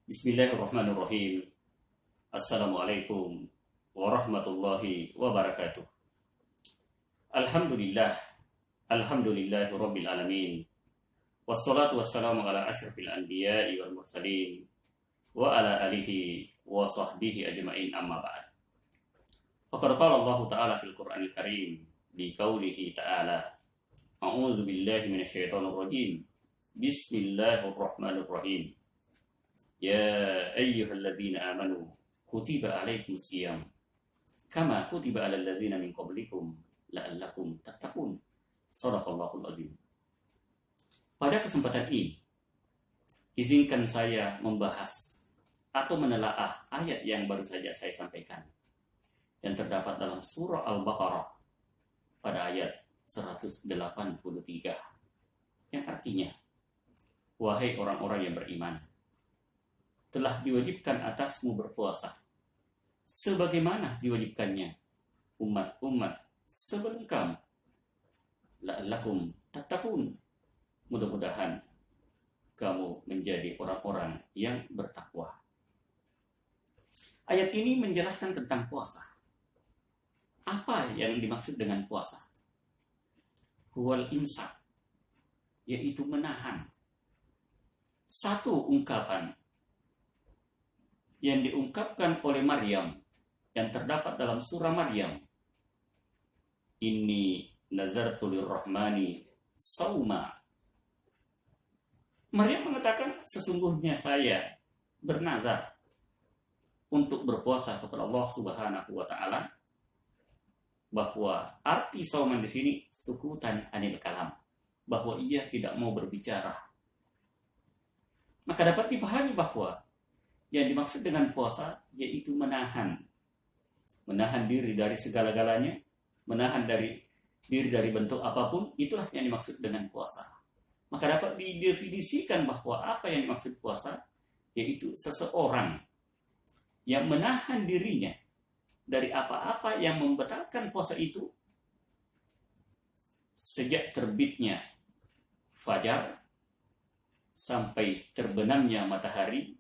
Bismillahirrahmanirrahim. Assalamualaikum warahmatullahi wabarakatuh. Alhamdulillah. Alhamdulillahi rabbil alamin. Wassalatu wassalamu ala asyrafil anbiya'i wal mursalin wa ala alihi wa sahbihi ajma'in amma ba'd. Faqad qala Allah Ta'ala fil Qur'anil Karim bi qaulihi ta'ala A'udzu billahi minasyaitonir rajim. Bismillahirrahmanirrahim. Ya ayyuhalladzina amanu kutiba alaikumus syiyam kama kutiba alal ladzina min qablikum la'allakum tattaqun. Shadaqallahul azim. Pada kesempatan ini izinkan saya membahas atau menelaah ayat yang baru saja saya sampaikan yang terdapat dalam surah Al-Baqarah pada ayat 183 yang artinya, wahai orang-orang yang beriman, telah diwajibkan atasmu berpuasa sebagaimana diwajibkannya umat-umat sebelum kamu, la'allakum tattaqun, mudah-mudahan kamu menjadi orang-orang yang bertakwa. Ayat ini menjelaskan tentang puasa. Apa yang dimaksud dengan puasa? Huwal imsak, yaitu menahan. Satu ungkapan yang diungkapkan oleh Maryam yang terdapat dalam surah Maryam, Inni nazartu lirrahmani sauma. Maryam mengatakan, sesungguhnya saya bernazar untuk berpuasa kepada Allah Subhanahu wa taala, bahwa arti sauman di sini sukutan anil kalam, bahwa ia tidak mau berbicara. Maka dapat dipahami bahwa yang dimaksud dengan puasa yaitu menahan diri dari segala-galanya, menahan diri dari bentuk apapun, itulah yang dimaksud dengan puasa. Maka dapat didefinisikan bahwa apa yang dimaksud puasa yaitu seseorang yang menahan dirinya dari apa-apa yang membatalkan puasa itu sejak terbitnya fajar sampai terbenamnya matahari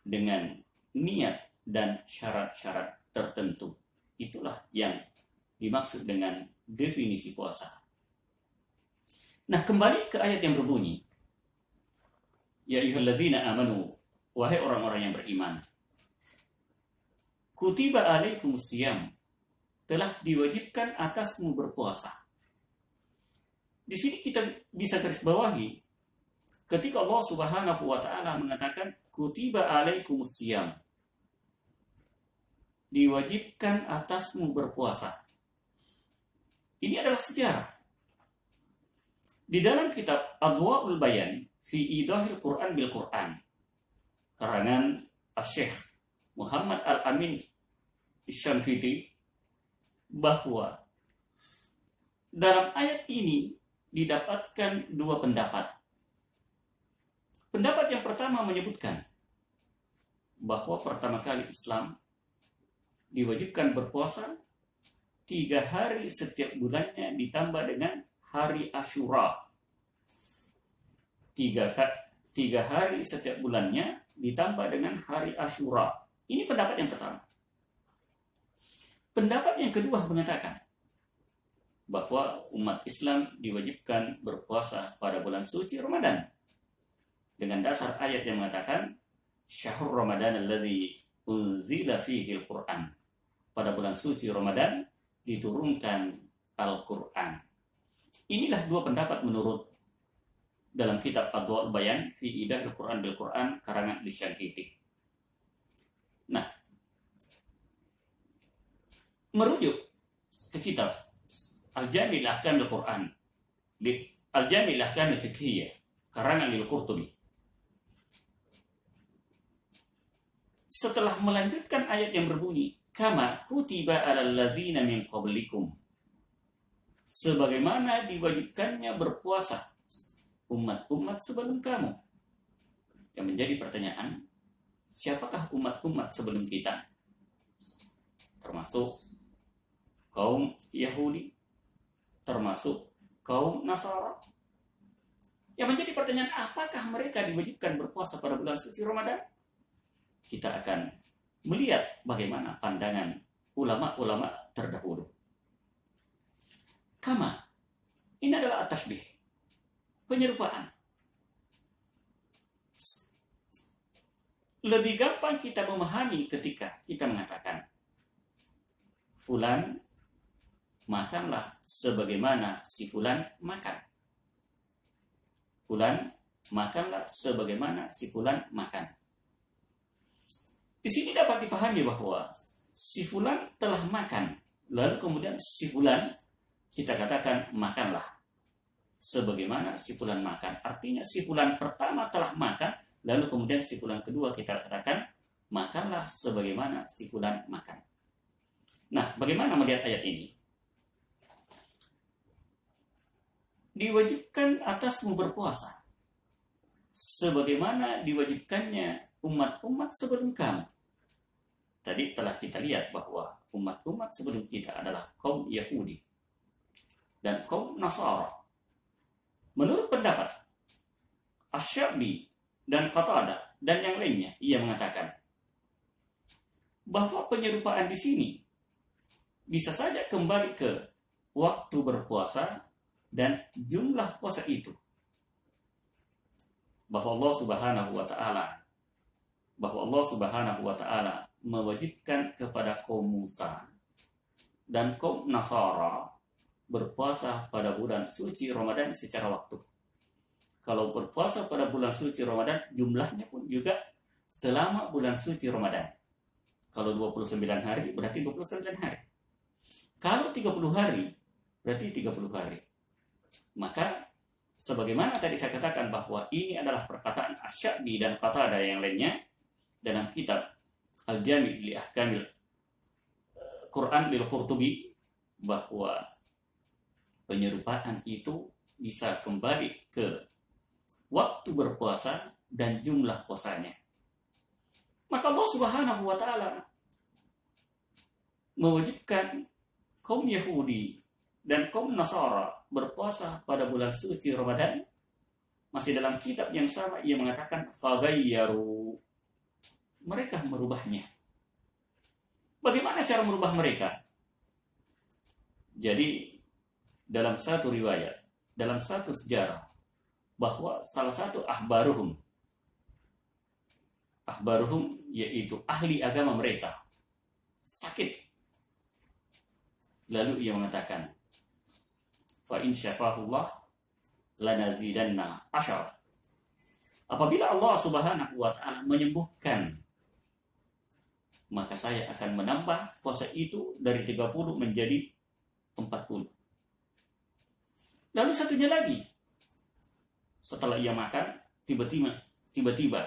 dengan niat dan syarat-syarat tertentu. Itulah yang dimaksud dengan definisi puasa. Nah, kembali ke ayat yang berbunyi, Ya ayyuhalladzina amanu, wahai orang-orang yang beriman, kutiba alaikumus syiyam, telah diwajibkan atasmu berpuasa. Di sini kita bisa garis bawahi ketika Allah Subhanahu wa taala mengatakan kutiba alaikumus syiyam, diwajibkan atasmu berpuasa. Ini adalah sejarah. Di dalam kitab Adwaul Bayan fi Idahil Quran bil Quran, karangan Asy-Syaikh Muhammad Al-Amin Asy-Syamfiti, bahwa dalam ayat ini didapatkan dua pendapat. Pendapat yang pertama menyebutkan bahwa pertama kali Islam diwajibkan berpuasa 3 hari setiap bulannya ditambah dengan hari Asyura. 3 hari setiap bulannya ditambah dengan hari Asyura. Ini pendapat yang pertama. Pendapat yang kedua mengatakan bahwa umat Islam diwajibkan berpuasa pada bulan suci Ramadan dengan dasar ayat yang mengatakan Syahrul Ramadan alladzi unzila fihi al-Qur'an. Pada bulan suci Ramadan diturunkan Al-Qur'an. Inilah dua pendapat menurut dalam kitab Adwaul Bayan fi Idahil Quran bil Quran karangan Asy-Syamfiti. Nah, merujuk ke kitab Al-Jami' Ahkam al-Quran, Al-Jami' Ahkam al-Fiqhiyah karangan Al-Qurtubi. Setelah melanjutkan ayat yang berbunyi kama kutiba alal ladzina min qablikum, sebagaimana diwajibkannya berpuasa umat-umat sebelum kamu. Yang menjadi pertanyaan, siapakah umat-umat sebelum kita? Termasuk kaum Yahudi, termasuk kaum Nasara. Yang menjadi pertanyaan, apakah mereka diwajibkan berpuasa pada bulan suci Ramadan? Kita akan melihat bagaimana pandangan ulama-ulama terdahulu. Kama, ini adalah at-tashbih, penyerupaan. Lebih gampang kita memahami ketika kita mengatakan, fulan makanlah sebagaimana si fulan makan. Fulan makanlah sebagaimana si fulan makan. Di sini dapat dipahami bahwa si fulan telah makan, lalu kemudian si fulan kita katakan makanlah sebagaimana si fulan makan. Artinya si fulan pertama telah makan, lalu kemudian si fulan kedua kita katakan makanlah sebagaimana si fulan makan. Nah, bagaimana melihat ayat ini? Diwajibkan atasmu berpuasa sebagaimana diwajibkannya umat-umat sebelum kamu. Tadi telah kita lihat bahwa umat-umat sebelum kita adalah kaum Yahudi dan kaum Nasara. Menurut pendapat Asy-Sya'bi dan Qatadah dan yang lainnya, ia mengatakan bahwa penyerupaan di sini bisa saja kembali ke waktu berpuasa dan jumlah puasa itu. Bahwa Allah Subhanahu wa taala mewajibkan kepada kaum Musa dan kaum Nasara berpuasa pada bulan suci Ramadan secara waktu. Kalau berpuasa pada bulan suci Ramadan, jumlahnya pun juga selama bulan suci Ramadan. Kalau 29 hari, berarti 29 hari. Kalau 30 hari, berarti 30 hari. Maka, sebagaimana tadi saya katakan bahwa ini adalah perkataan Asy-Sya'bi dan Qatadah yang lainnya, dalam kitab Al-Jami' li Ahkamil Quran lil Qurtubi, bahwa penyerupaan itu bisa kembali ke waktu berpuasa dan jumlah puasanya. Maka Allah Subhanahu wa taala mewajibkan kaum Yahudi dan kaum Nasara berpuasa pada bulan suci Ramadan. Masih dalam kitab yang sama ia mengatakan faghayyaru, mereka merubahnya. Bagaimana cara merubah mereka? Jadi dalam satu riwayat, dalam satu sejarah, bahwa salah satu ahbaruhum yaitu ahli agama mereka sakit, lalu ia mengatakan fa in syafahullah lanazidanna asyar. Apabila Allah Subhanahu wa taala menyembuhkan, maka saya akan menambah puasa itu dari 30 menjadi 40. Lalu satunya lagi, setelah ia makan, tiba-tiba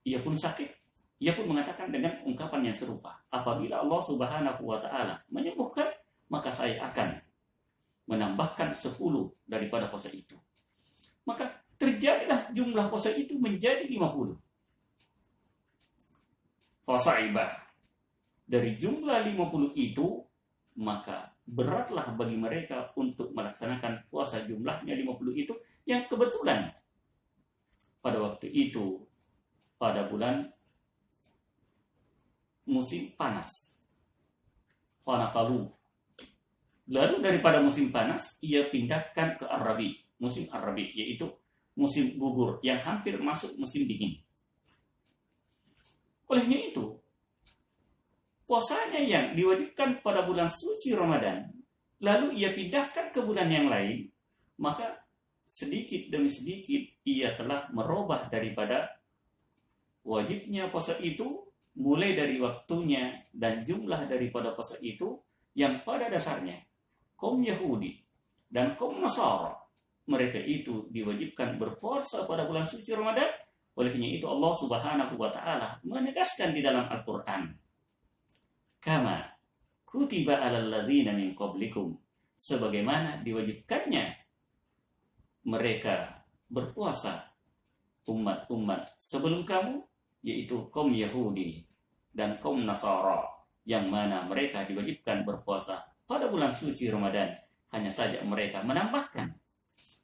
ia pun sakit. Ia pun mengatakan dengan ungkapan yang serupa, apabila Allah Subhanahu wa taala menyembuhkan, maka saya akan menambahkan 10 daripada puasa itu. Maka terjadilah jumlah puasa itu menjadi 50. Fasaibah, dari jumlah 50 itu, maka beratlah bagi mereka untuk melaksanakan puasa jumlahnya 50 itu, yang kebetulan pada waktu itu pada bulan musim panas. Fanaqalu. Lalu daripada musim panas ia pindahkan ke Ar-Rabi, musim Ar-Rabi, yaitu musim gugur yang hampir masuk musim dingin. Olehnya itu, puasanya yang diwajibkan pada bulan suci Ramadan, lalu ia pindahkan ke bulan yang lain, maka sedikit demi sedikit ia telah merubah daripada wajibnya puasa itu, mulai dari waktunya dan jumlah daripada puasa itu, yang pada dasarnya kaum Yahudi dan kaum Nasara, mereka itu diwajibkan berpuasa pada bulan suci Ramadan. Olehnya itu Allah Subhanahu wa taala menegaskan di dalam Al-Qur'an, kama kutiba 'alal ladzina min qablikum, sebagaimana diwajibkannya mereka berpuasa umat-umat sebelum kamu, yaitu kaum Yahudi dan kaum Nasara, yang mana mereka diwajibkan berpuasa pada bulan suci Ramadan. Hanya saja mereka menambahkan,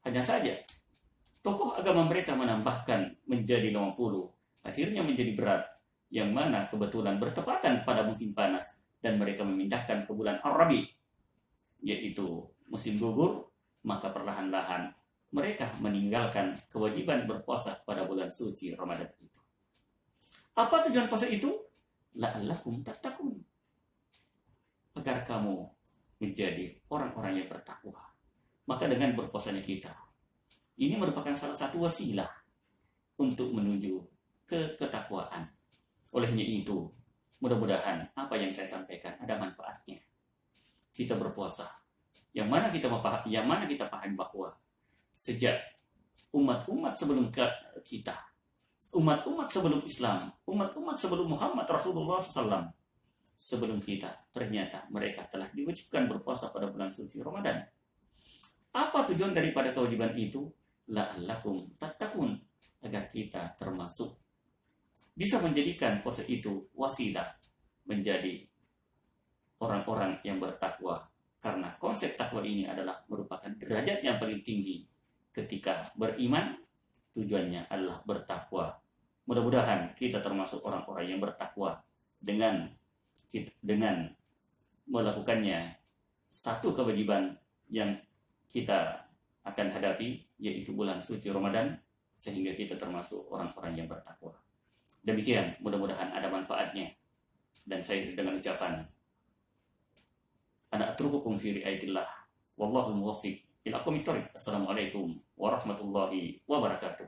hanya saja tokoh agama mereka menambahkan menjadi 50, akhirnya menjadi berat, yang mana kebetulan bertepatan pada musim panas, dan mereka memindahkan ke bulan Ar-Rabi, yaitu musim gugur, maka perlahan-lahan mereka meninggalkan kewajiban berpuasa pada bulan suci Ramadan itu. Apa tujuan puasa itu? La'allakum tattaqun, agar kamu menjadi orang-orang yang bertakwa. Maka dengan berpuasanya kita, ini merupakan salah satu wasilah untuk menuju ke ketakwaan. Olehnya itu, mudah-mudahan apa yang saya sampaikan ada manfaatnya. Kita berpuasa, yang mana kita pahami bahwa sejak umat-umat sebelum kita, umat-umat sebelum Islam, umat-umat sebelum Muhammad Rasulullah SAW, sebelum kita, ternyata mereka telah diwajibkan berpuasa pada bulan suci Ramadan. Apa tujuan daripada kewajiban itu? La'allakum tattaqun, agar kita termasuk bisa menjadikan puasa itu wasilah menjadi orang-orang yang bertakwa. Karena konsep takwa ini adalah merupakan derajat yang paling tinggi ketika beriman, tujuannya adalah bertakwa. Mudah-mudahan kita termasuk orang-orang yang bertakwa dengan melakukannya satu kewajiban yang kita akan hadapi, yaitu bulan suci Ramadan, sehingga kita termasuk orang-orang yang bertakwa. Demikian, mudah-mudahan ada manfaatnya. Dan saya dengan ucapan, ana atrukukum fi riayatillah, wallahu muwaffiq ila aqwamit thoriq. Assalamualaikum warahmatullahi wabarakatuh.